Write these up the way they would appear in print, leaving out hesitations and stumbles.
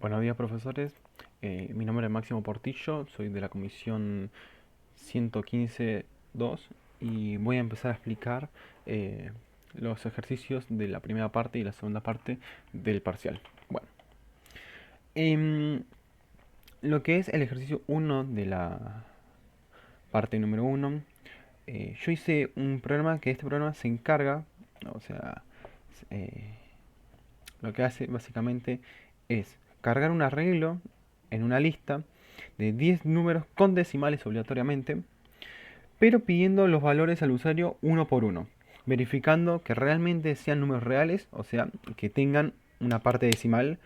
Buenos días, profesores. Mi nombre es Máximo Portillo, soy de la comisión 115-2 y voy a empezar a explicar los ejercicios de la primera parte y la segunda parte del parcial. Bueno, em, lo que es el ejercicio uno de la parte número uno, yo hice un programa que este programa se encarga, o sea, eh, lo que hace básicamente es cargar un arreglo en una lista de 10 números con decimales obligatoriamente, pero pidiendo los valores al usuario uno por uno, verificando que realmente sean números reales, o sea, que tengan una parte decimal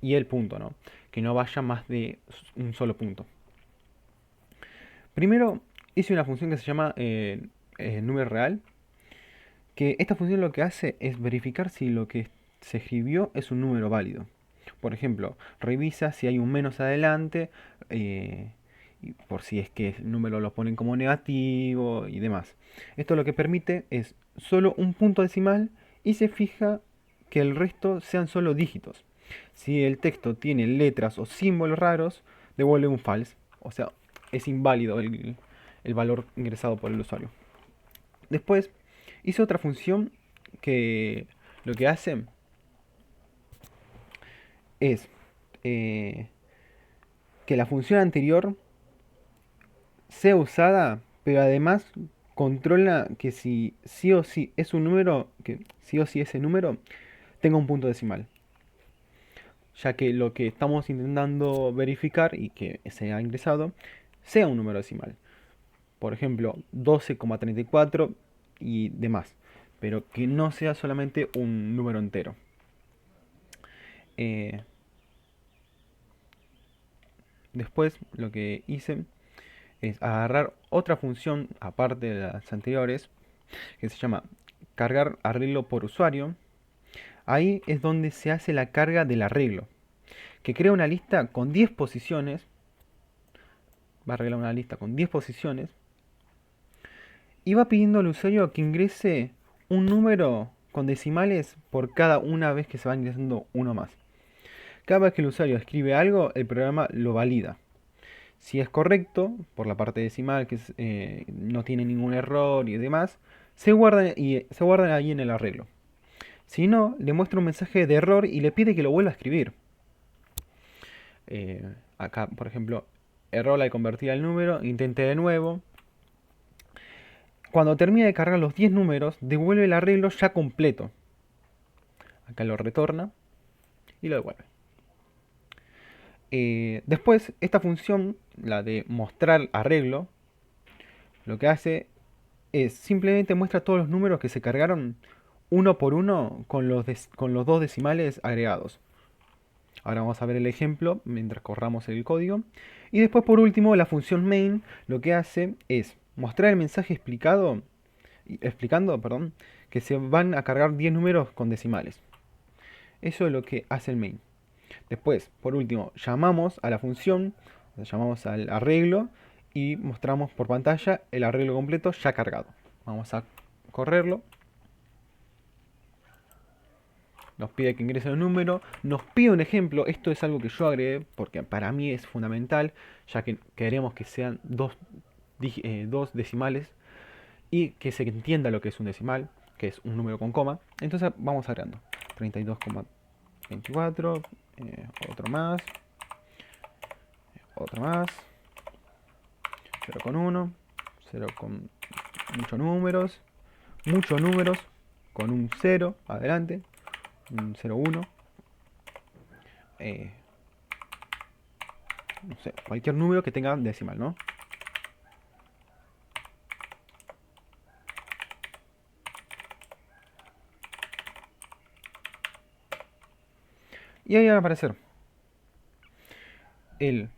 y el punto, ¿no? Que no vaya más de un solo punto. Primero hice una función que se llama número real, que esta función lo que hace es verificar si lo que se escribió es un número válido. Por ejemplo, revisa si hay un menos adelante, eh, y por si es que el número lo ponen como negativo y demás. Esto lo que permite es solo un punto decimal y se fija que el resto sean solo dígitos. Si el texto tiene letras o símbolos raros, devuelve un false, o sea, es inválido el valor ingresado por el usuario. Después hice otra función que lo que hace es eh, que la función anterior sea usada, pero además controla que si sí o sí es un número, que sí o sí ese número tenga un punto decimal. Ya que lo que estamos intentando verificar y que se ha ingresado sea un número decimal. Por ejemplo, 12,34 y demás. Pero que no sea solamente un número entero. Eh, Después lo que hice es agarrar otra función aparte de las anteriores que se llama cargar arreglo por usuario. Ahí es donde se hace la carga del arreglo, que crea una lista con 10 posiciones, va a arreglar una lista con 10 posiciones y va pidiendo al usuario que ingrese un número con decimales por cada una vez que se va ingresando uno más. Cada vez que el usuario escribe algo, el programa lo valida. Si es correcto, por la parte decimal, que no tiene ningún error y demás, se guarda ahí en el arreglo. Si no, le muestra un mensaje de error y le pide que lo vuelva a escribir. Acá, por ejemplo, error al convertir al número, intente de nuevo. Cuando termine de cargar los 10 números, devuelve el arreglo ya completo. Acá lo retorna y lo devuelve. Después, esta función, la de mostrar arreglo, lo que hace es simplemente muestra todos los números que se cargaron uno por uno con los dos decimales agregados. Ahora vamos a ver el ejemplo mientras corramos el código. Y después por último la función main lo que hace es mostrar el mensaje explicando que se van a cargar 10 números con decimales. Eso es lo que hace el main. Después, por último, llamamos a la función, llamamos al arreglo y mostramos por pantalla el arreglo completo ya cargado. Vamos a correrlo. Nos pide que ingrese un número, nos pide un ejemplo. Esto es algo que yo agregué porque para mí es fundamental, ya que queremos que sean dos decimales y que se entienda lo que es un decimal, que es un número con coma. Entonces vamos agregando 32,24, otro más, otro más, 0,1, 0 con muchos números, con un 0 adelante, un 0,1, eh, no sé, cualquier número que tenga decimal, ¿no? Y ahí van a aparecer el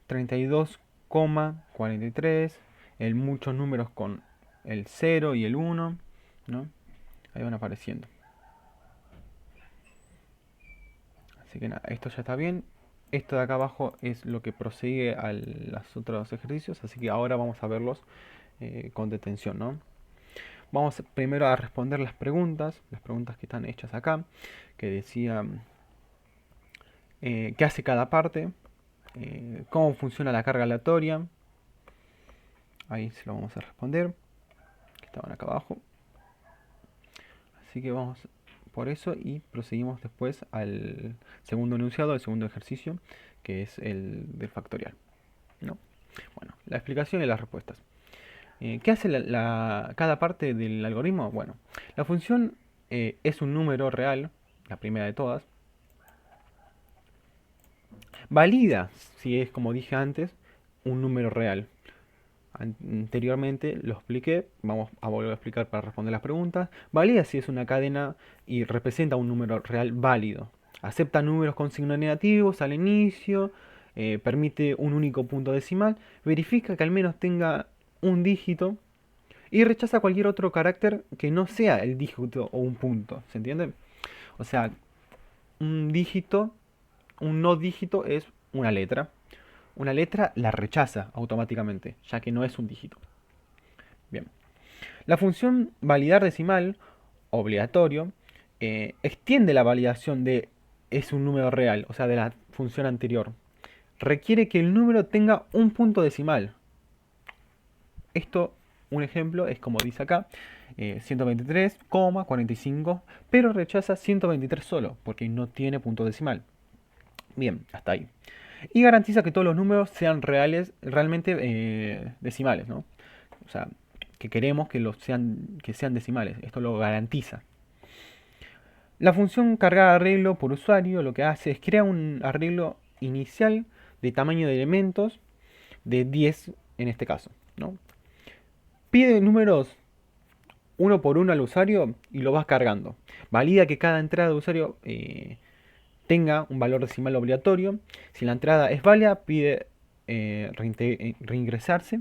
32,43, el muchos números con el 0 y el 1, ¿no? Ahí van apareciendo. Así que nada, esto ya está bien. Esto de acá abajo es lo que prosigue a los otros ejercicios, así que ahora vamos a verlos con detención, ¿no? Vamos primero a responder las preguntas que están hechas acá, que decía qué hace cada parte, cómo funciona la carga aleatoria. Ahí se lo vamos a responder, que estaban acá abajo. Así que vamos por eso y proseguimos después al segundo enunciado, al segundo ejercicio, que es el del factorial, ¿no? Bueno, la explicación y las respuestas. ¿Qué hace cada parte del algoritmo? Bueno, la función es un número real, la primera de todas. Valida, si es como dije antes, un número real. Anteriormente lo expliqué, vamos a volver a explicar para responder las preguntas. Valida si es una cadena y representa un número real válido. Acepta números con signo negativos al inicio, permite un único punto decimal, verifica que al menos tenga un dígito y rechaza cualquier otro carácter que no sea el dígito o un punto. ¿Se entiende? O sea, un dígito, un no dígito es una letra. Una letra la rechaza automáticamente, ya que no es un dígito. Bien. La función validar decimal, obligatorio, extiende la validación de es un número real, o sea, de la función anterior. Requiere que el número tenga un punto decimal. Esto, un ejemplo, es como dice acá, 123,45, pero rechaza 123 solo, porque no tiene punto decimal. Bien, hasta ahí. Y garantiza que todos los números sean realmente decimales, ¿no? O sea, que queremos que sean decimales. Esto lo garantiza. La función cargar arreglo por usuario lo que hace es crear un arreglo inicial de tamaño de elementos de 10 en este caso, ¿no? Pide números uno por uno al usuario y lo vas cargando. Valida que cada entrada de usuario tenga un valor decimal obligatorio. Si la entrada es válida, pide reingresarse.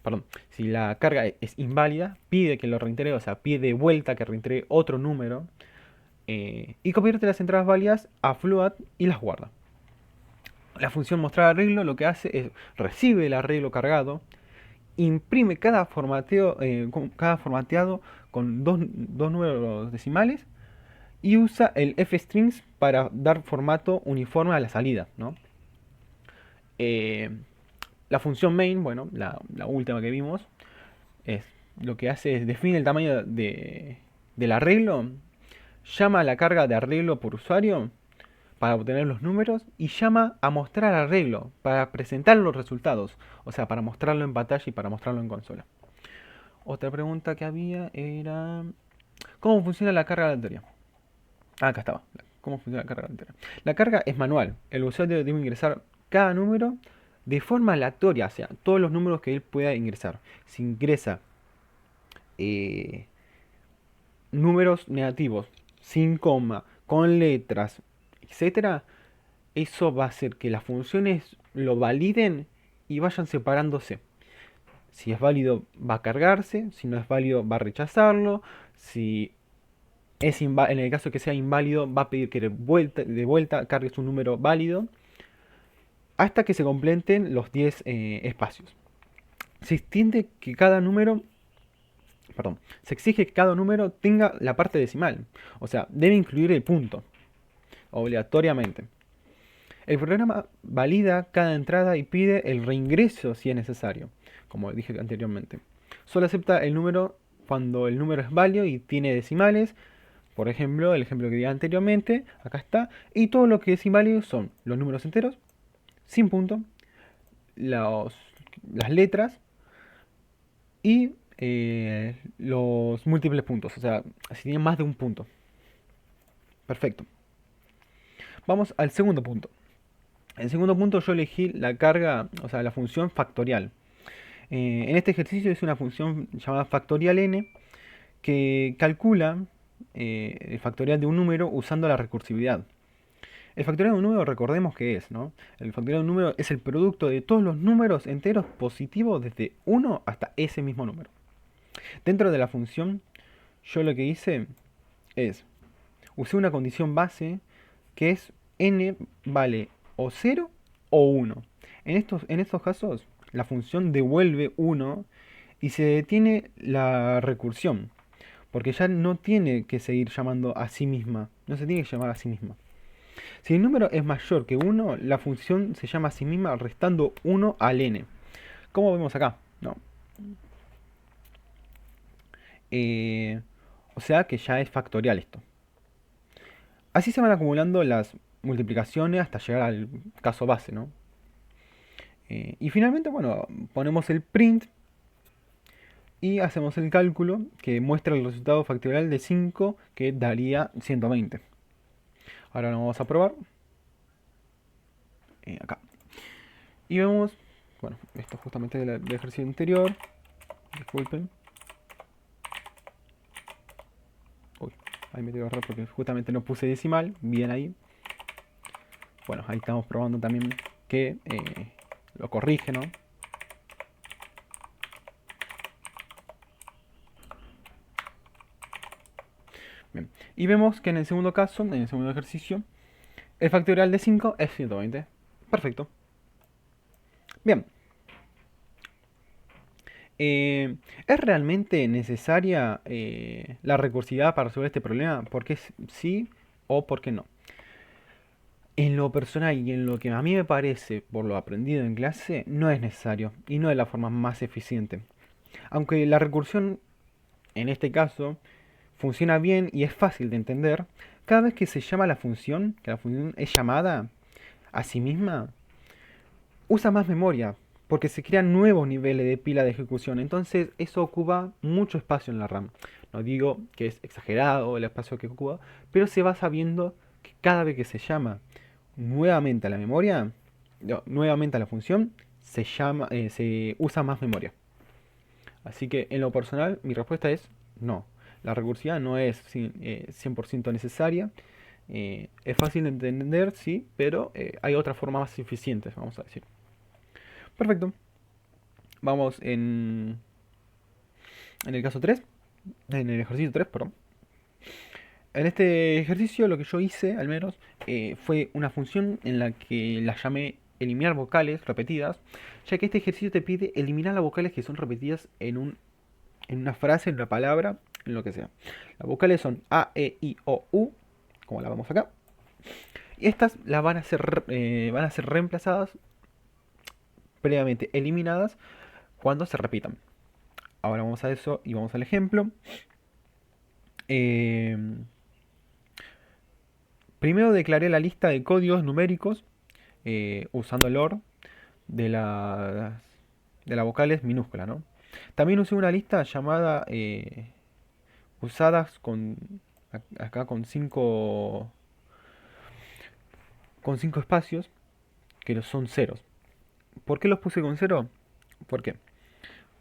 Perdón, si la carga es inválida, pide que lo reintegre, o sea, pide de vuelta que reintegre otro número. Y convierte las entradas válidas a float y las guarda. La función mostrar arreglo lo que hace es recibe el arreglo cargado, imprime cada formateado con dos números decimales y usa el fstrings para dar formato uniforme a la salida, ¿no? La función main, bueno, la última que vimos, lo que hace es define el tamaño del arreglo, llama a la carga de arreglo por usuario para obtener los números y llama a mostrar arreglo para presentar los resultados, o sea, para mostrarlo en pantalla y para mostrarlo en consola. Otra pregunta que había era ¿cómo funciona la carga aleatoria? Acá estaba. ¿Cómo funciona la carga aleatoria? La carga es manual. El usuario debe ingresar cada número de forma aleatoria, o sea, todos los números que él pueda ingresar. Si ingresa números negativos, sin coma, con letras, etcétera, eso va a hacer que las funciones lo validen y vayan separándose. Si es válido va a cargarse, si no es válido va a rechazarlo, si en el caso que sea inválido va a pedir que de vuelta cargue su número válido hasta que se completen los 10 espacios. Se extiende que cada número se exige que cada número tenga la parte decimal, o sea, debe incluir el punto, obligatoriamente. El programa valida cada entrada y pide el reingreso si es necesario, como dije anteriormente. Solo acepta el número cuando el número es válido y tiene decimales, por ejemplo, el ejemplo que di anteriormente, acá está, y todo lo que es inválido son los números enteros, sin punto, las letras y los múltiples puntos, o sea, si tienen más de un punto. Perfecto. Vamos al segundo punto. En el segundo punto yo elegí la carga, o sea, la función factorial. En este ejercicio es una función llamada factorial n que calcula el factorial de un número usando la recursividad. El factorial de un número recordemos que es, ¿no? El factorial de un número es el producto de todos los números enteros positivos desde 1 hasta ese mismo número. Dentro de la función, yo lo que hice es, usé una condición base que es n vale o 0 o 1. En estos casos, la función devuelve 1 y se detiene la recursión, porque ya no tiene que seguir llamando a sí misma, no se tiene que llamar a sí misma. Si el número es mayor que 1, la función se llama a sí misma restando 1 al n. Como vemos acá, ¿no? Eh, o sea que ya es factorial esto. Así se van acumulando las multiplicaciones hasta llegar al caso base, ¿no? Y finalmente, bueno, ponemos el print y hacemos el cálculo que muestra el resultado factorial de 5 que daría 120. Ahora lo vamos a probar. Acá. Y vemos, bueno, esto justamente del ejercicio anterior. Disculpen. Uy, ahí me dio error porque justamente no puse decimal. Bien ahí. Bueno, ahí estamos probando también que lo corrige, ¿no? Bien. Y vemos que en el segundo caso, en el segundo ejercicio, el factorial de 5 es 120. Perfecto. Bien. ¿Es realmente necesaria la recursividad para resolver este problema? ¿Por qué sí o por qué no? En lo personal y en lo que a mí me parece, por lo aprendido en clase, no es necesario y no es la forma más eficiente. Aunque la recursión, en este caso, funciona bien y es fácil de entender, cada vez que se llama la función, que la función es llamada a sí misma, usa más memoria, porque se crean nuevos niveles de pila de ejecución. Entonces eso ocupa mucho espacio en la RAM. No digo que es exagerado el espacio que ocupa, pero se va sabiendo que cada vez que se llama nuevamente a la memoria, no, nuevamente a la función, se usa más memoria. Así que en lo personal mi respuesta es no. La recursividad no es 100% necesaria. Es fácil de entender, sí, pero hay otras formas más eficientes, vamos a decir. Perfecto. Vamos en el caso 3, en el ejercicio 3, perdón. En este ejercicio lo que yo hice, al menos, fue una función en la que la llamé eliminar vocales repetidas, ya que este ejercicio te pide eliminar las vocales que son repetidas en una frase, en una palabra, en lo que sea. Las vocales son A, E, I, O, U, como la vemos acá. Y estas las van a ser reemplazadas, previamente eliminadas, cuando se repitan. Ahora vamos a eso y vamos al ejemplo. Eh, Primero declaré la lista de códigos numéricos usando el OR de las vocales minúsculas, ¿no? También usé una lista llamada usadas acá con cinco espacios que son ceros. ¿Por qué los puse con cero? ¿Por qué?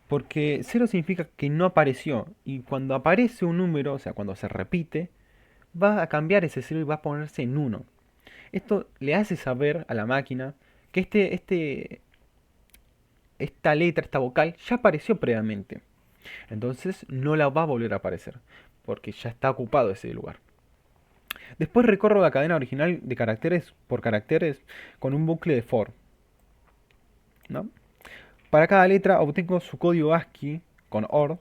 Porque cero significa que no apareció y cuando aparece un número, o sea, cuando se repite, va a cambiar ese cero y va a ponerse en uno. Esto le hace saber a la máquina que esta letra, esta vocal, ya apareció previamente. Entonces no la va a volver a aparecer, porque ya está ocupado ese lugar. Después recorro la cadena original de caracteres por caracteres con un bucle de for, ¿no? Para cada letra obtengo su código ASCII con OR.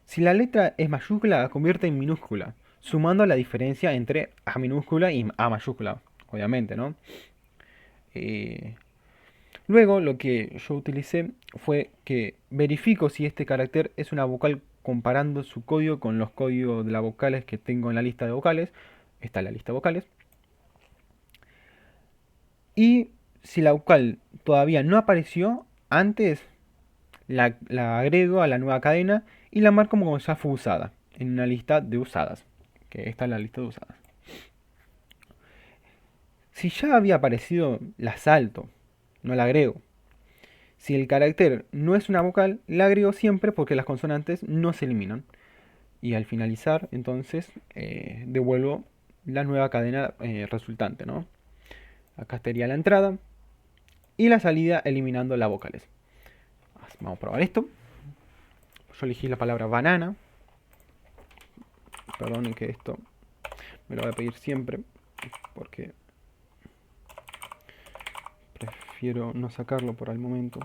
Si la letra es mayúscula, la convierte en minúscula, sumando la diferencia entre A minúscula y A mayúscula, obviamente, ¿no? Eh, Luego lo que yo utilicé fue que verifico si este carácter es una vocal comparando su código con los códigos de las vocales que tengo en la lista de vocales. Está la lista de vocales. Y si la vocal todavía no apareció, antes la agrego a la nueva cadena y la marco como ya fue usada en una lista de usadas. Que esta es la lista de usadas. Si ya había aparecido, la salto, no la agrego. Si el carácter no es una vocal, la agrego siempre porque las consonantes no se eliminan. Y al finalizar, entonces, devuelvo la nueva cadena resultante, ¿no? Acá estaría la entrada y la salida eliminando las vocales. Vamos a probar esto. Yo elegí la palabra banana. Perdonen que esto me lo voy a pedir siempre porque prefiero no sacarlo por el momento.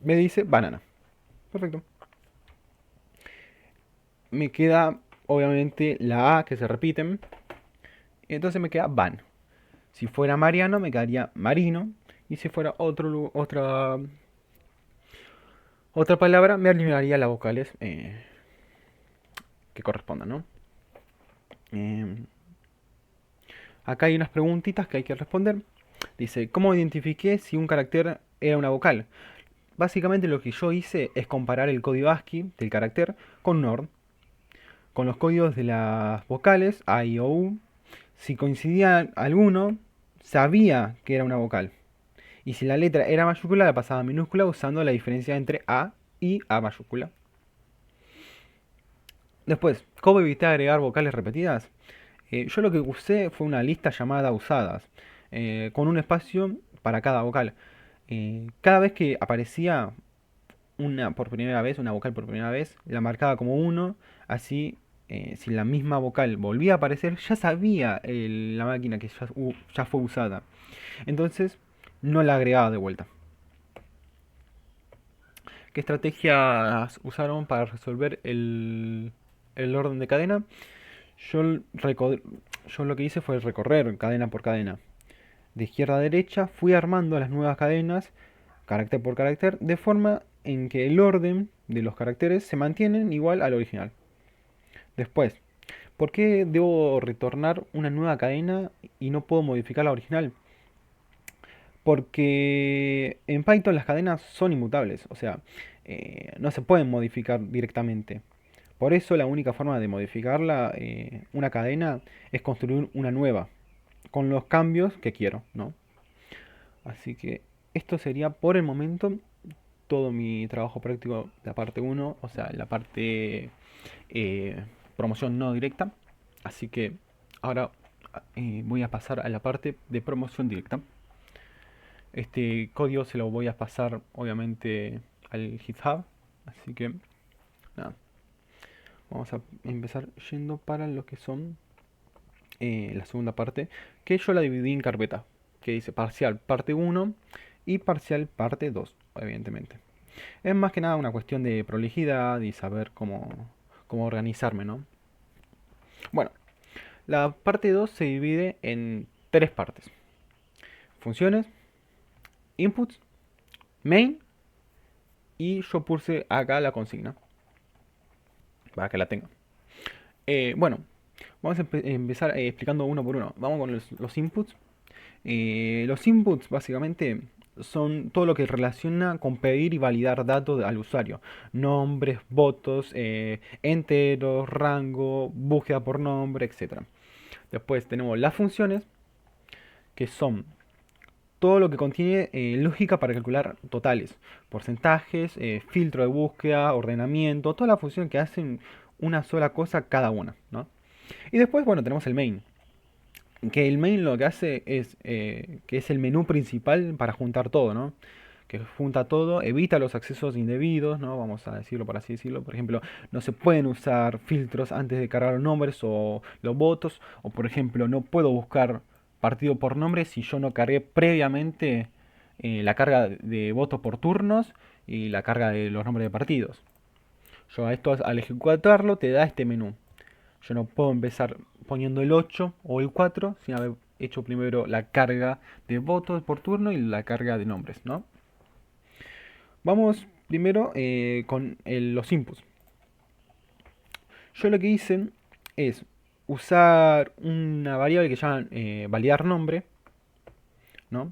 me dice banana. Perfecto. Me queda obviamente la A que se repiten. Entonces me queda van. Si fuera Mariano me quedaría marino. Y si fuera otra palabra me eliminaría las vocales que correspondan, ¿no? Eh, Acá hay unas preguntitas que hay que responder. Dice, ¿cómo identifiqué si un carácter era una vocal? Básicamente lo que yo hice es comparar el código ASCII del carácter con NORD, con los códigos de las vocales A, I, O, U. Si coincidía alguno, sabía que era una vocal. Y si la letra era mayúscula, la pasaba a minúscula usando la diferencia entre A y A mayúscula. Después, ¿cómo evitar agregar vocales repetidas? Yo lo que usé fue una lista llamada usadas, con un espacio para cada vocal. Cada vez que aparecía una por primera vez, una vocal por primera vez, la marcaba como uno, así si la misma vocal volvía a aparecer, ya sabía la máquina que ya fue usada. Entonces, no la agregaba de vuelta. ¿Qué estrategias usaron para resolver el orden de cadena? Yo, yo lo que hice fue recorrer cadena por cadena. De izquierda a derecha fui armando las nuevas cadenas, carácter por carácter, de forma en que el orden de los caracteres se mantienen igual al original. Después, ¿por qué debo retornar una nueva cadena y no puedo modificar la original? Porque en Python las cadenas son inmutables, o sea, no se pueden modificar directamente. Por eso la única forma de modificarla, una cadena, es construir una nueva, con los cambios que quiero, ¿no? Así que esto sería por el momento todo mi trabajo práctico de la parte uno, o sea, la parte eh, promoción no directa. Así que ahora voy a pasar a la parte de promoción directa. Este código se lo voy a pasar obviamente al GitHub. Así que nada, vamos a empezar yendo para lo que son la segunda parte, que yo la dividí en carpeta, que dice parcial parte uno y parcial parte 2 evidentemente. Es más que nada una cuestión de prolijidad y saber cómo organizarme, ¿no? Bueno, la parte 2 se divide en tres partes. Funciones, inputs, main, y yo puse acá la consigna para que la tenga. Bueno, vamos a empezar explicando uno por uno. Vamos con los inputs. Los inputs básicamente son todo lo que relaciona con pedir y validar datos al usuario. Nombres, votos, enteros, rango, búsqueda por nombre, etc. Después tenemos las funciones, que son todo lo que contiene lógica para calcular totales, porcentajes, filtro de búsqueda, ordenamiento, todas las funciones que hacen una sola cosa cada una, ¿no? Y después, bueno, tenemos el main, que el main lo que hace es que es el menú principal para juntar todo, ¿no? Que junta todo, evita los accesos indebidos, ¿no? Vamos a decirlo por así decirlo. Por ejemplo, no se pueden usar filtros antes de cargar los nombres o los votos. O por ejemplo, no puedo buscar partido por nombre si yo no cargué previamente la carga de votos por turnos y la carga de los nombres de partidos. Yo a esto al ejecutarlo te da este menú. Yo no puedo empezar poniendo el 8 o el 4 sin haber hecho primero la carga de votos por turno y la carga de nombres, ¿no? Vamos primero con los inputs. Yo lo que hice es usar una variable que llaman validar nombre, ¿no?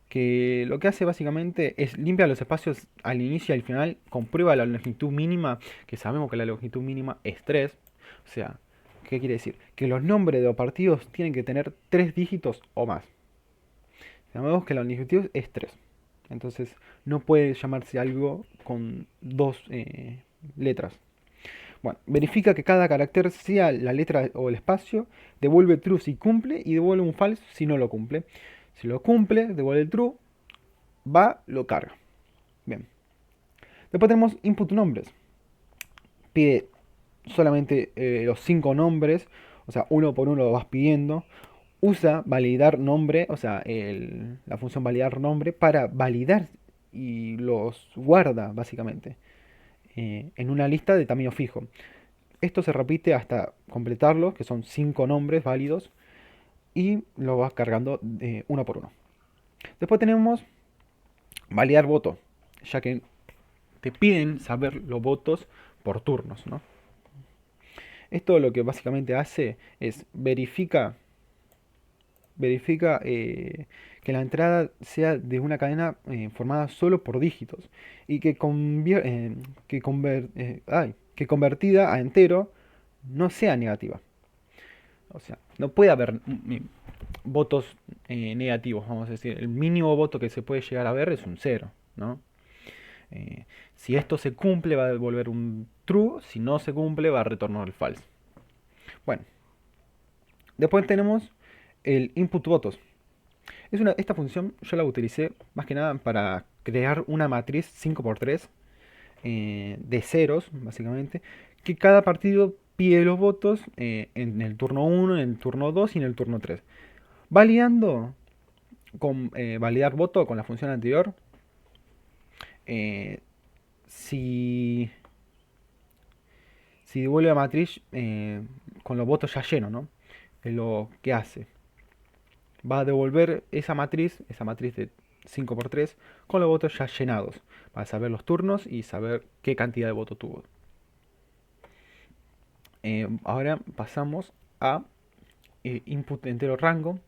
Que lo que hace básicamente es limpia los espacios al inicio y al final, comprueba la longitud mínima, que sabemos que la longitud mínima es 3. O sea, ¿qué quiere decir? Que los nombres de los partidos tienen que tener 3 dígitos o más. Sabemos que la longitud es 3. Entonces no puede llamarse algo con dos letras. Bueno, verifica que cada carácter sea la letra o el espacio, devuelve true si cumple y devuelve un false si no lo cumple. Si lo cumple, devuelve el true, va, lo carga. Bien. Después tenemos input nombres. Pide solamente los 5 nombres, o sea, uno por uno lo vas pidiendo. Usa validar nombre, o sea, la función validar nombre para validar y los guarda básicamente en una lista de tamaño fijo. Esto se repite hasta completarlo, que son 5 nombres válidos, y lo vas cargando uno por uno. Después tenemos validar voto, ya que te piden saber los votos por turnos, ¿no? Esto lo que básicamente hace es verifica que la entrada sea de una cadena formada solo por dígitos y que convertida a entero no sea negativa. O sea, no puede haber votos negativos, vamos a decir. El mínimo voto que se puede llegar a ver es un cero, ¿no? Si esto se cumple va a devolver un true, si no se cumple va a retornar el false. Bueno, después tenemos el input votos. Esta función yo la utilicé más que nada para crear una matriz 5x3 de ceros, básicamente, que cada partido pide los votos en el turno 1, en el turno 2 y en el turno 3. Validando con validar voto con la función anterior, eh, si, si devuelve la matriz con los votos ya llenos, ¿no? Es lo que hace. Va a devolver esa matriz de 5x3, con los votos ya llenados. Va a saber los turnos y saber qué cantidad de votos tuvo. Ahora pasamos a input entero rango.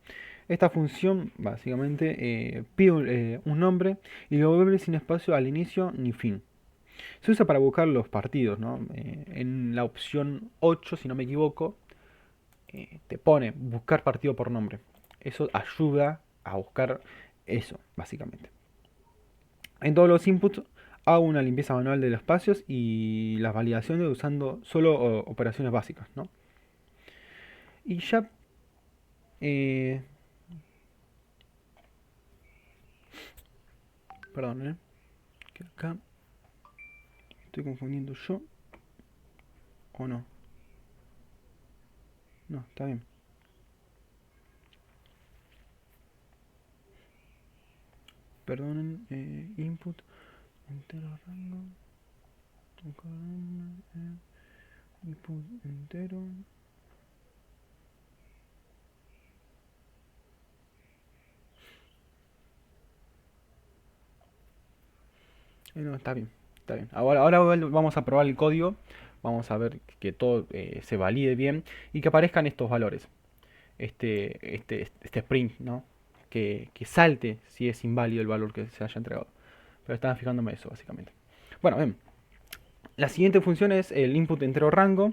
Esta función básicamente pide un nombre y lo devuelve sin espacio al inicio ni fin. Se usa para buscar los partidos, ¿no? En la opción 8, si no me equivoco, te pone buscar partido por nombre. Eso ayuda a buscar eso, básicamente. En todos los inputs hago una limpieza manual de los espacios y las validaciones usando solo operaciones básicas, ¿no? Y ya... Eh, perdón, que acá estoy confundiendo yo. ¿O no? No, está bien. Perdonen, input, entero rango, input entero. No, está bien, está bien. Ahora vamos a probar el código. Vamos a ver que todo se valide bien y que aparezcan estos valores. Este sprint, ¿no? Que salte si es inválido el valor que se haya entregado. Pero estaba fijándome eso, básicamente. Bueno, bien. La siguiente función es el input entero rango.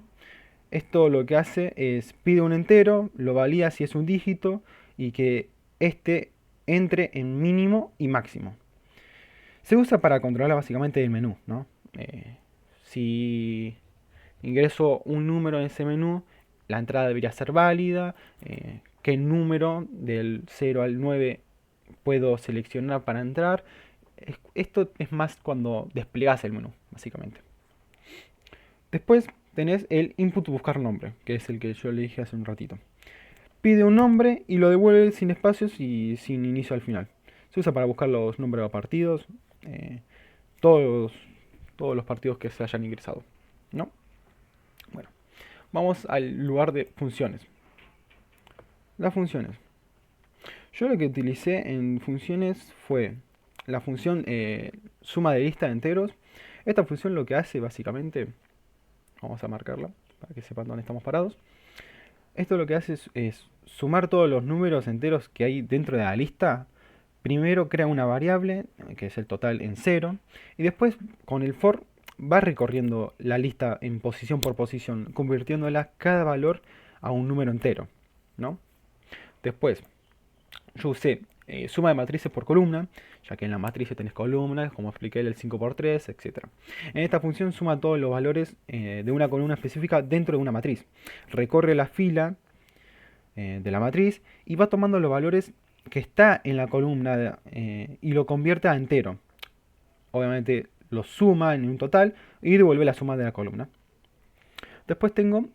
Esto lo que hace es pide un entero, lo valida si es un dígito y que este entre en mínimo y máximo. Se usa para controlar básicamente el menú, ¿no? Si ingreso un número en ese menú, la entrada debería ser válida, qué número del 0 al 9 puedo seleccionar para entrar. Esto es más cuando desplegas el menú, básicamente. Después tenés el input buscar nombre, que es el que yo le dije hace un ratito. Pide un nombre y lo devuelve sin espacios y sin inicio al final. Se usa para buscar los números de partidos, todos, todos los partidos que se hayan ingresado, ¿no? Bueno, vamos al lugar de funciones. Las funciones. Yo lo que utilicé en funciones fue la función suma de lista de enteros. Esta función lo que hace básicamente, vamos a marcarla para que sepan dónde estamos parados. Esto lo que hace es sumar todos los números enteros que hay dentro de la lista. Primero crea una variable, que es el total en 0, y después con el for va recorriendo la lista en posición por posición, convirtiéndola cada valor a un número entero, ¿no? Después, yo usé suma de matrices por columna, ya que en la matriz tenés columnas, como expliqué, el 5x3, etc. En esta función suma todos los valores de una columna específica dentro de una matriz. Recorre la fila de la matriz y va tomando los valores que está en la columna y lo convierte a entero. Obviamente lo suma en un total y devuelve la suma de la columna. Después tengo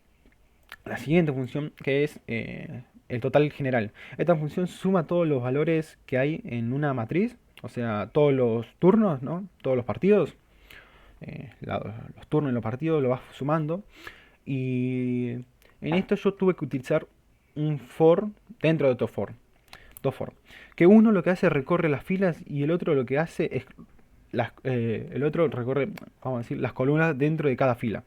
la siguiente función, que es el total general. Esta función suma todos los valores que hay en una matriz, o sea, todos los turnos, ¿no? Todos los partidos, los turnos en los partidos lo vas sumando. Y en esto yo tuve que utilizar un for dentro de otro for. Dos for. Que uno lo que hace es recorre las filas y el otro lo que hace es el otro recorre, vamos a decir, las columnas dentro de cada fila.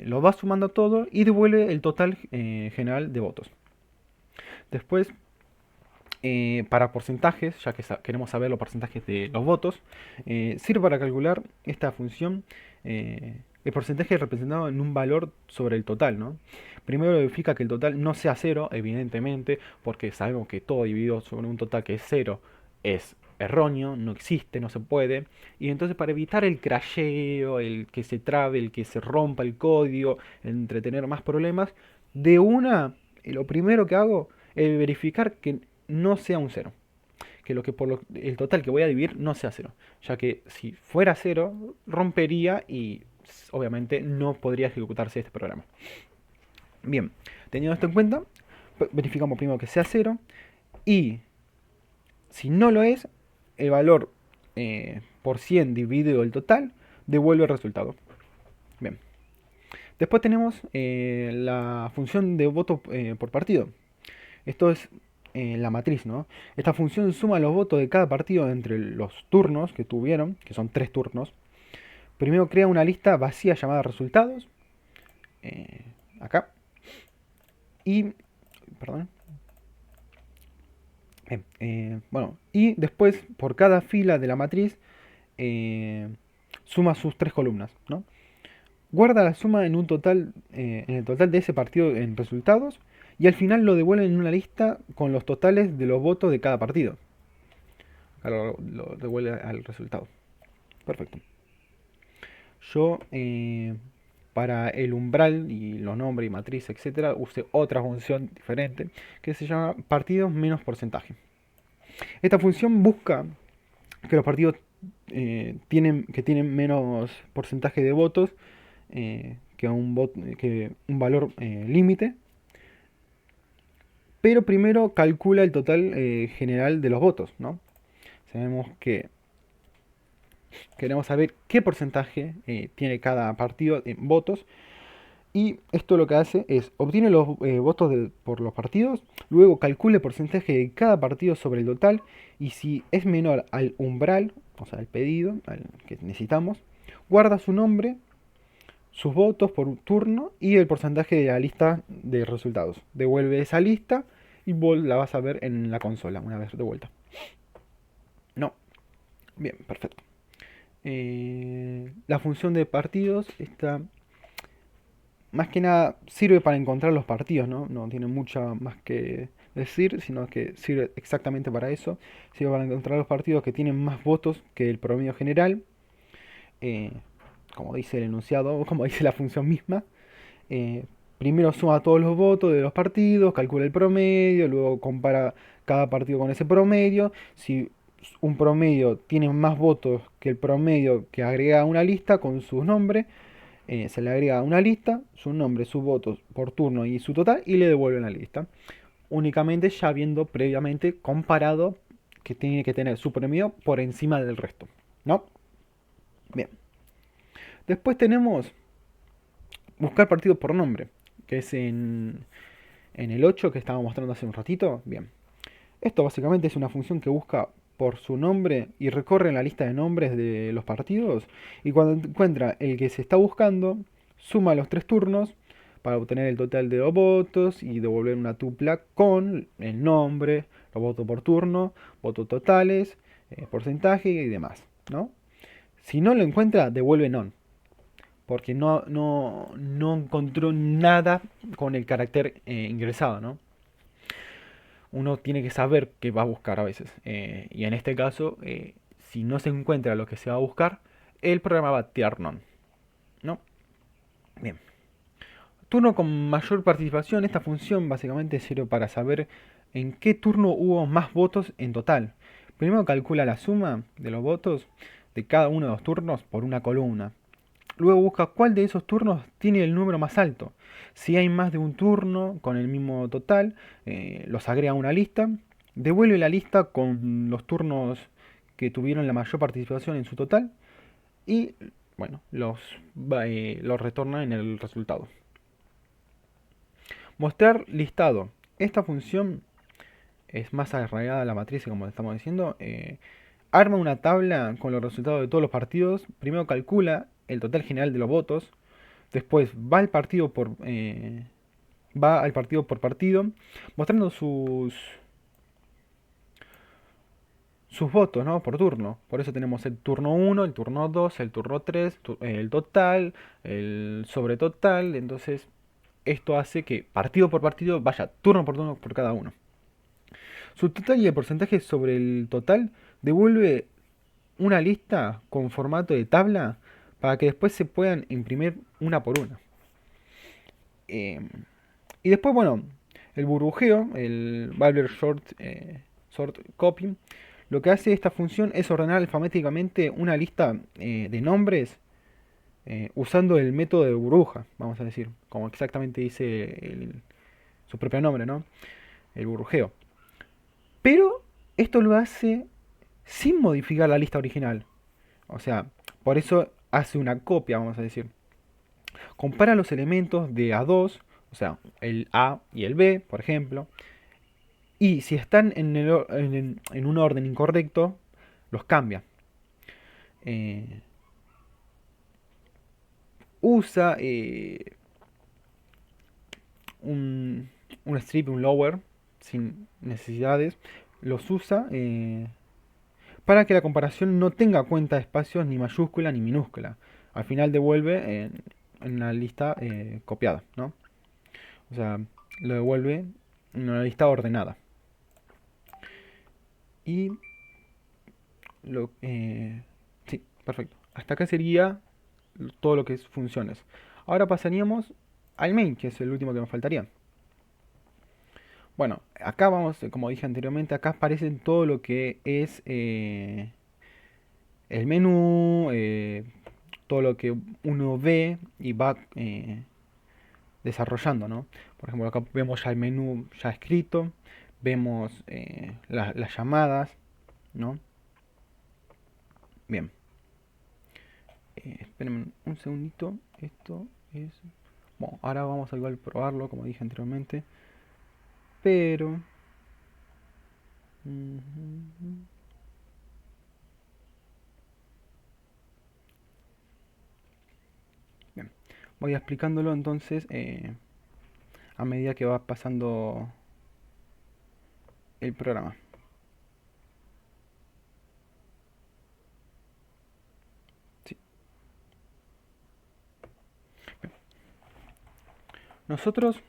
Lo va sumando todo y devuelve el total general de votos. Después, para porcentajes, ya que queremos saber los porcentajes de los votos, sirve para calcular esta función el porcentaje representado en un valor sobre el total, ¿no? Primero verifica que el total no sea cero, evidentemente, porque sabemos que todo dividido sobre un total que es cero es erróneo, no existe, no se puede. Y entonces para evitar el crasheo, el que se trabe, el que se rompa el código, entre tener más problemas, de una, lo primero que hago es verificar que no sea un cero. Que el total que voy a dividir no sea cero. Ya que si fuera cero, rompería y obviamente no podría ejecutarse este programa. Bien, teniendo esto en cuenta, verificamos primero que sea cero. Y si no lo es, el valor por 100 dividido el total devuelve el resultado. Bien. Después tenemos la función de voto por partido. Esto es la matriz, ¿no? Esta función suma los votos de cada partido entre los turnos que tuvieron, que son 3 turnos. Primero crea una lista vacía llamada resultados. Acá. Y, perdón. Bueno, y después por cada fila de la matriz suma sus 3 columnas, ¿no? Guarda la suma en un total, en el total de ese partido en resultados y al final lo devuelve en una lista con los totales de los votos de cada partido. Ahora lo devuelve al resultado. Perfecto. Yo para el umbral y los nombres y matriz, etcétera, usé otra función diferente que se llama partidos menos porcentaje. Esta función busca que los partidos tienen menos porcentaje de votos que un valor límite, pero primero calcula el total general de los votos, ¿no? Sabemos que queremos saber qué porcentaje tiene cada partido en votos, y esto lo que hace es obtiene los votos por los partidos, luego calcula el porcentaje de cada partido sobre el total, y si es menor al umbral, o sea, al pedido al que necesitamos, guarda su nombre, sus votos por turno y el porcentaje de la lista de resultados. Devuelve esa lista y vos la vas a ver en la consola una vez de vuelta. No. Bien, perfecto. La función de partidos está más que nada sirve para encontrar los partidos, ¿no? No tiene mucha más que decir, sino que sirve exactamente para eso. Sirve para encontrar los partidos que tienen más votos que el promedio general. Eh, como dice el enunciado, o como dice la función misma. Primero suma todos los votos de los partidos, calcula el promedio, luego compara cada partido con ese promedio. Si un promedio tiene más votos que el promedio que agrega a una lista con sus nombres, se le agrega una lista, su nombre, sus votos por turno y su total, y le devuelven la lista. Únicamente ya habiendo previamente comparado que tiene que tener su promedio por encima del resto, ¿no? Bien. Después tenemos buscar partidos por nombre, que es en el 8 que estaba mostrando hace un ratito. Bien. Esto básicamente es una función que busca por su nombre y recorre la lista de nombres de los partidos, y cuando encuentra el que se está buscando, suma los 3 turnos para obtener el total de los votos y devolver una tupla con el nombre, los votos por turno, votos totales, porcentaje y demás, ¿no? Si no lo encuentra, devuelve non, porque no encontró nada con el carácter ingresado, ¿no? Uno tiene que saber qué va a buscar a veces. Y en este caso, si no se encuentra lo que se va a buscar, el programa va a tirar non, ¿no? Bien. Turno con mayor participación. Esta función básicamente sirve para saber en qué turno hubo más votos en total. Primero calcula la suma de los votos de cada uno de los turnos por una columna. Luego busca cuál de esos turnos tiene el número más alto. Si hay más de un turno con el mismo total, los agrega a una lista. Devuelve la lista con los turnos que tuvieron la mayor participación en su total y bueno, los retorna en el resultado. Mostrar listado. Esta función es más arraigada a la matriz, como estamos diciendo. Arma una tabla con los resultados de todos los partidos. Primero calcula el total general de los votos. Después va al partido por partido, mostrando sus votos, ¿no? Por turno. Por eso tenemos el turno 1, el turno 2, el turno 3, el total, el sobretotal. Entonces, esto hace que partido por partido vaya turno por cada uno. Su total y el porcentaje sobre el total devuelve una lista con formato de tabla para que después se puedan imprimir una por una. Y después, bueno, el burbujeo, el Babler Sort Copy, lo que hace esta función es ordenar alfabéticamente una lista de nombres usando el método de burbuja, vamos a decir, como exactamente dice su propio nombre, ¿no? El burbujeo. Pero esto lo hace sin modificar la lista original. O sea, por eso hace una copia, vamos a decir. Compara los elementos de A2, o sea, el A y el B, por ejemplo, y si están en un orden incorrecto, los cambia. Usa un strip, un lower, sin necesidades, los usa para que la comparación no tenga cuenta de espacios ni mayúscula ni minúscula. Al final devuelve en una lista copiada, ¿no? O sea, lo devuelve en una lista ordenada. Y sí, perfecto. Hasta acá sería todo lo que es funciones. Ahora pasaríamos al main, que es el último que me faltaría. Bueno, acá vamos, como dije anteriormente, acá aparecen todo lo que es el menú, todo lo que uno ve y va desarrollando, ¿no? Por ejemplo, acá vemos ya el menú ya escrito, vemos las llamadas, ¿no? Bien. Espérenme un segundito. Esto es... Bueno, ahora vamos a igual probarlo, como dije anteriormente. Pero... Bien. Voy explicándolo entonces a medida que va pasando el programa. Sí. Bien. Nosotros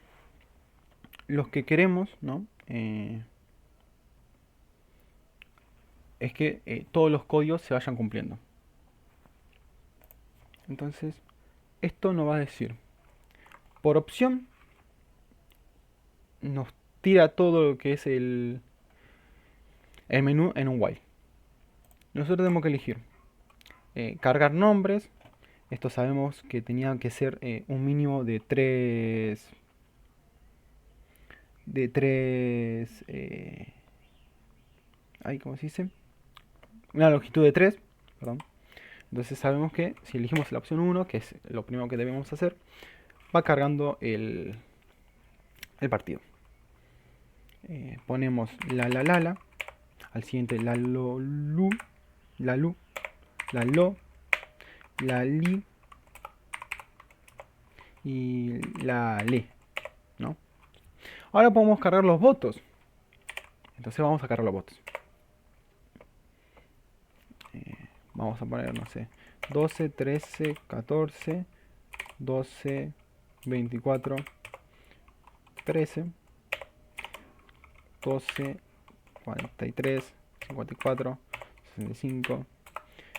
los que queremos, ¿no? Es que todos los códigos se vayan cumpliendo. Entonces, esto nos va a decir, por opción, nos tira todo lo que es el menú en un while. Nosotros tenemos que elegir cargar nombres. Esto sabemos que tenía que ser un mínimo de 3 ¿cómo se dice? Una longitud de 3, perdón. Entonces sabemos que si elegimos la opción 1, que es lo primero que debemos hacer, va cargando el partido. Ponemos la, al siguiente la lu, la lu, la lo, la li y la le, ¿no? Ahora podemos cargar los votos. Entonces vamos a cargar los votos. Vamos a poner, no sé, 12, 13, 14, 12, 24, 13, 12, 43, 54, 65,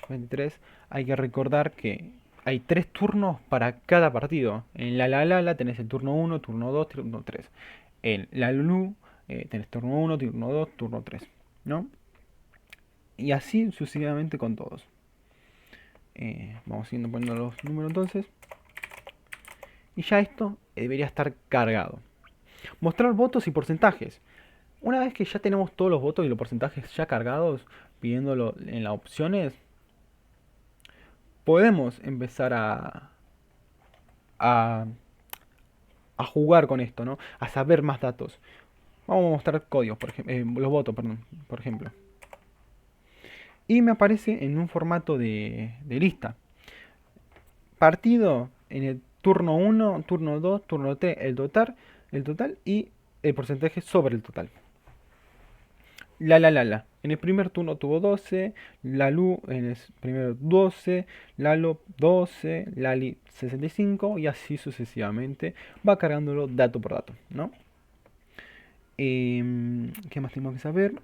23. Hay que recordar que hay 3 turnos para cada partido. En la tenés el turno 1, turno 2, turno 3. En la Lulu tenés turno 1, turno 2, turno 3, ¿no? Y así sucesivamente con todos. Vamos siguiendo poniendo los números entonces. Y ya esto debería estar cargado. Mostrar votos y porcentajes. Una vez que ya tenemos todos los votos y los porcentajes ya cargados, pidiéndolo en las opciones, podemos empezar a, a jugar con esto, ¿no? A saber más datos. Vamos a mostrar códigos, por ejemplo, los votos, perdón, por ejemplo. Y me aparece en un formato de lista. Partido en el turno 1, turno 2, turno 3, el total y el porcentaje sobre el total. La. En el primer turno tuvo 12, Lalu en el primero 12, Lalo 12, Lali 65 y así sucesivamente va cargándolo dato por dato, ¿no? ¿Qué más tenemos que saber?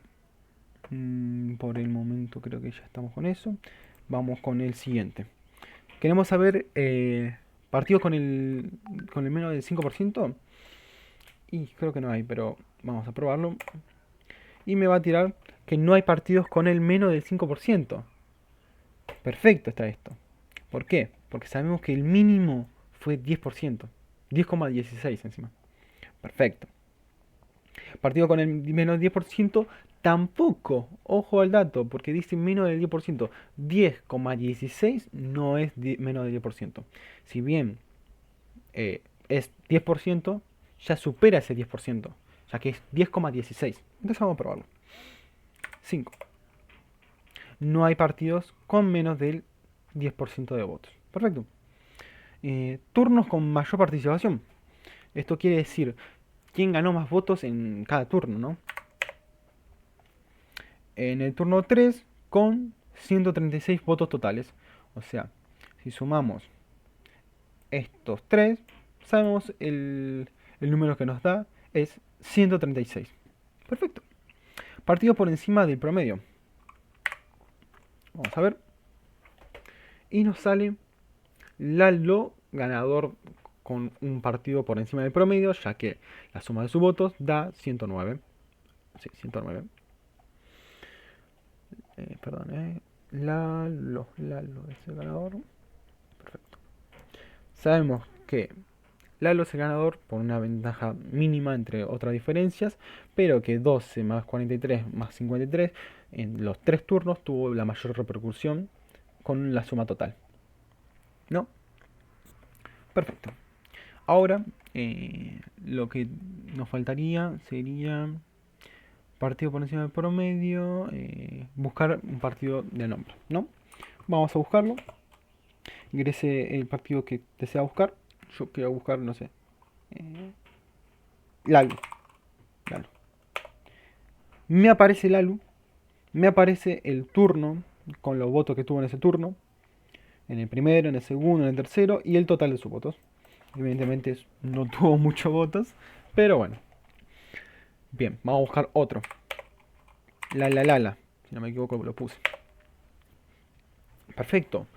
Por el momento creo que ya estamos con eso. Vamos con el siguiente. Queremos saber partidos con el menos del 5%. Y creo que no hay, pero vamos a probarlo. Y me va a tirar que no hay partidos con el menos del 5%. Perfecto está esto. ¿Por qué? Porque sabemos que el mínimo fue 10%. 10,16 encima. Perfecto. Partido con el menos 10% tampoco. Ojo al dato, porque dice menos del 10%. 10,16 no es menos del 10%. Si bien es 10%, ya supera ese 10%, ya que es 10,16. Entonces vamos a probarlo. 5. No hay partidos con menos del 10% de votos. Perfecto. Turnos con mayor participación. Esto quiere decir quién ganó más votos en cada turno, ¿no? En el turno 3 con 136 votos totales. O sea, si sumamos estos 3, sabemos el número que nos da es 136. Perfecto. Partido por encima del promedio. Vamos a ver. Y nos sale Lalo ganador con un partido por encima del promedio, ya que la suma de sus votos da 109. Sí, 109. Perdón, Lalo es el ganador. Perfecto. Sabemos que Lalo es el ganador por una ventaja mínima entre otras diferencias, pero que 12 más 43 más 53 en los 3 turnos tuvo la mayor repercusión con la suma total. ¿No? Perfecto. Ahora, lo que nos faltaría sería partido por encima del promedio, buscar un partido de nombre, ¿no? Vamos a buscarlo. Ingrese el partido que desea buscar. Yo quiero buscar, no sé, eh, Lalu. Lalu. Me aparece Lalu, me aparece el turno con los votos que tuvo en ese turno, en el primero, en el segundo, en el tercero y el total de sus votos. Evidentemente no tuvo muchos votos, pero bueno. Bien, vamos a buscar otro. La. Si no me equivoco, lo puse. Perfecto.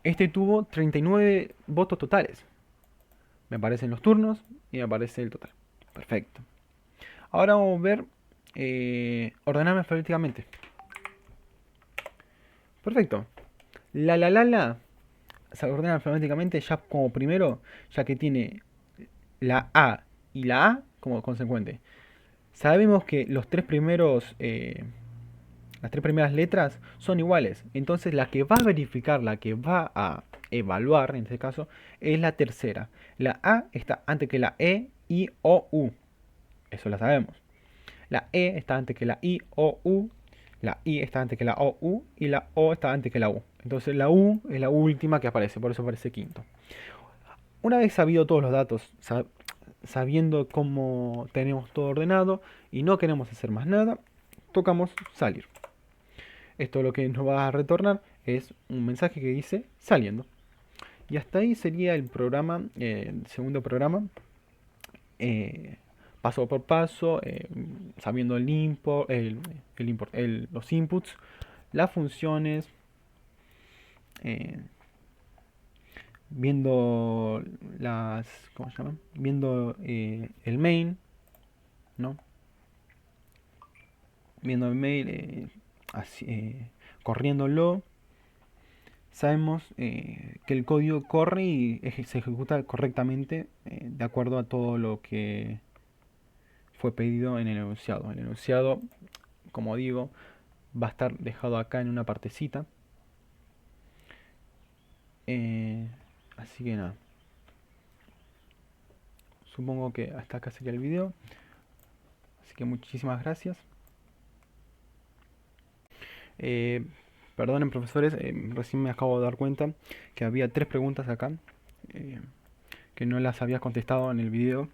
Este tuvo 39 votos totales. Me aparecen los turnos y me aparece el total. Perfecto. Ahora vamos a ver ordenarme alfabéticamente. Perfecto. La se ordena alfabéticamente ya como primero, ya que tiene la A y la A como consecuente. Sabemos que los tres primeros las tres primeras letras son iguales. Entonces la que va a verificar, la que va a evaluar, en este caso, es la tercera. La A está antes que la E, I, O, U. Eso la sabemos. La E está antes que la I, O, U. La I está antes que la O, U. Y la O está antes que la U. Entonces la U es la última que aparece, por eso aparece quinto. Una vez sabido todos los datos, sabiendo cómo tenemos todo ordenado y no queremos hacer más nada, tocamos salir. Esto lo que nos va a retornar es un mensaje que dice saliendo. Y hasta ahí sería el programa, el segundo programa, eh, paso por paso, sabiendo los inputs, las funciones, eh, viendo las, ¿cómo se llama? Viendo el main, ¿no? Viendo el mail, corriéndolo. Sabemos que el código corre y se ejecuta correctamente de acuerdo a todo lo que fue pedido en el enunciado. El enunciado, como digo, va a estar dejado acá en una partecita. Así que nada. Supongo que hasta acá sería el video. Así que muchísimas gracias. Eh, Perdonen profesores, recién me acabo de dar cuenta que había 3 preguntas acá eh, que no las había contestado en el video.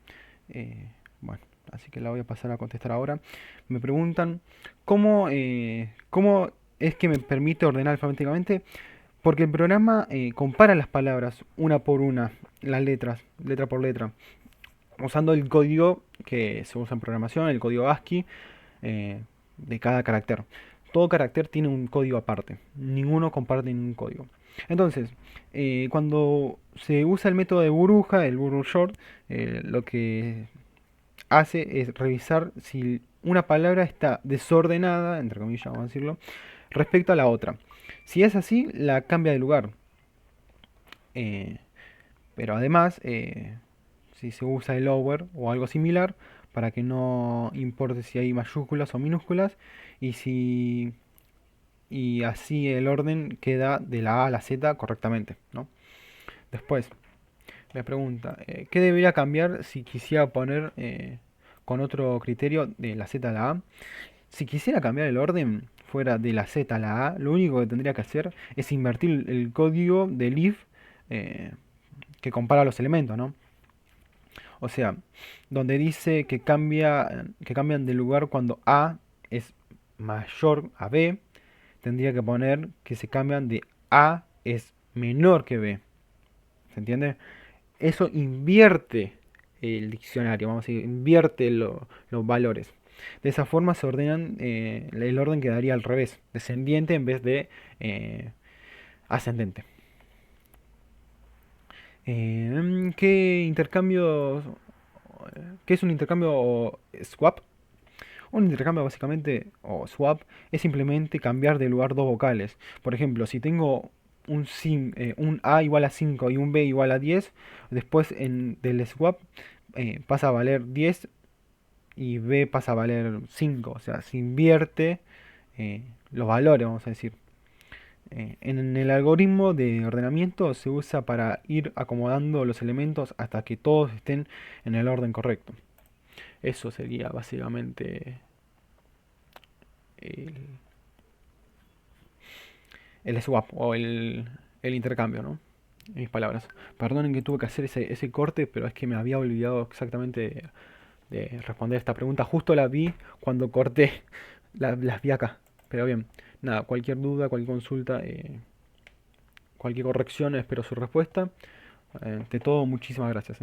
Bueno, así que la voy a pasar a contestar ahora. Me preguntan cómo es que me permite ordenar alfabéticamente. Porque el programa compara las palabras una por una, las letras, letra por letra, usando el código que se usa en programación, el código ASCII de cada carácter. Todo carácter tiene un código aparte, ninguno comparte ningún código. Entonces, cuando se usa el método de burbuja, el bubble sort, lo que hace es revisar si una palabra está desordenada, entre comillas vamos a decirlo, respecto a la otra. Si es así, la cambia de lugar. Eh, pero además, si se usa el over o algo similar, para que no importe si hay mayúsculas o minúsculas, y si y así el orden queda de la A a la Z correctamente, ¿no? Después, me pregunta, ¿qué debería cambiar si quisiera poner con otro criterio de la Z a la A? Si quisiera cambiar el orden fuera de la Z a la A, lo único que tendría que hacer es invertir el código del if eh, que compara los elementos, ¿no? O sea, donde dice que cambian de lugar cuando A es mayor a B, tendría que poner que se cambian de A es menor que B. ¿Se entiende? Eso invierte el diccionario, vamos a decir, invierte los valores. De esa forma se ordenan, el orden quedaría al revés, descendiente en vez de ascendente. ¿Qué intercambio, qué es un intercambio swap? Un intercambio básicamente, o swap, es simplemente cambiar de lugar dos vocales. Por ejemplo, si tengo un A igual a 5 y un B igual a 10, después del swap pasa a valer 10 y B pasa a valer 5. O sea, se invierte los valores, vamos a decir. En el algoritmo de ordenamiento se usa para ir acomodando los elementos hasta que todos estén en el orden correcto. Eso sería básicamente el, el swap o el intercambio, ¿no? En mis palabras. Perdonen que tuve que hacer ese corte, pero es que me había olvidado exactamente de responder esta pregunta. Justo la vi cuando corté, las vi acá. Pero bien, nada, cualquier duda, cualquier consulta, cualquier corrección, espero su respuesta. De todo, muchísimas gracias.